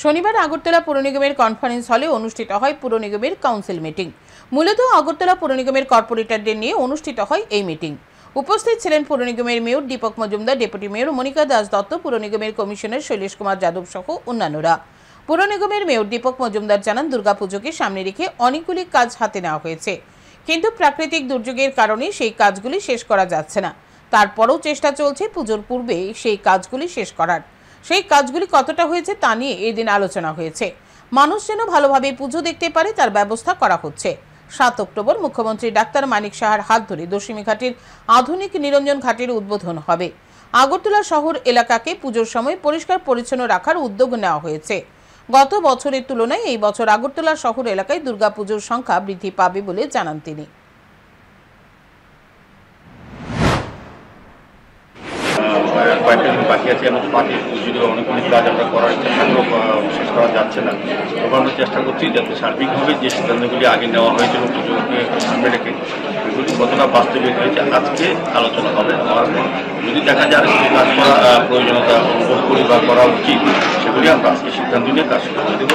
শনিবার আগরতলা পুর নিগমের কনফারেন্স হলে অনুষ্ঠিত হয় পুর নিগমের কাউন্সিল মিটিং। মূলত আগরতলা পুর নিগমের কর্পোরেটরদের নিয়ে অনুষ্ঠিত হয় এই মিটিং। উপস্থিত ছিলেন পুর নিগমের mayor Dipak Majumdar, deputy mayor Monika Das Dutta, পুর নিগমের কমিশনার শৈলেশ কুমার যাদব সহ অন্যান্যরা। পুর নিগমের মেয়র দীপক মজুমদার জানান, দুর্গাপুজোকে সামনে রেখে অনেকগুলি কাজ হাতে নেওয়া হয়েছে, কিন্তু প্রাকৃতিক দুর্যোগের কারণে সেই কাজগুলি শেষ করা যাচ্ছে না। তারপরও চেষ্টা চলছে পুজোর পূর্বে সেই কাজগুলি শেষ করার। সেই কাজগুলি কতটা হয়েছে তা নিয়ে এদিন আলোচনা হয়েছে। মানুষ যেন ভালোভাবে পুজো দেখতে পারে তার ব্যবস্থা করা হচ্ছে। 7 অক্টোবর মুখ্যমন্ত্রী ডাক্তার মানিক সাহার হাত ধরে দশমী ঘাটের আধুনিক নিরঞ্জন ঘাটের উদ্বোধন হবে। আগরতলা শহর এলাকাকে পুজোর সময় পরিষ্কার পরিচ্ছন্ন রাখার উদ্যোগ নেওয়া হয়েছে। গত বছরের তুলনায় এই বছর আগরতলা শহর এলাকায় দুর্গাপুজোর সংখ্যা বৃদ্ধি পাবে বলে জানান তিনি। কয়েকটা দিন বাকি আছে এবং পার্টির পুজোর অনেকগুলি কাজ আমরা করার ইচ্ছা থাকলেও শেষ করা যাচ্ছে না। তখন আমরা চেষ্টা করছি যাতে সার্বিকভাবে যে সিদ্ধান্তগুলি আগে নেওয়া হয়েছিল পুজোকে সামনে রেখে এগুলি কতটা বাস্তবিক হয়েছে আজকে আলোচনা হবে। হওয়ার পর যদি দেখা যায় যে কাজ করা প্রয়োজনীয়তা অনুভব করি বা করা উচিত, সেগুলি আমরা আজকে সিদ্ধান্ত নিয়ে কাজ করতে দেবো।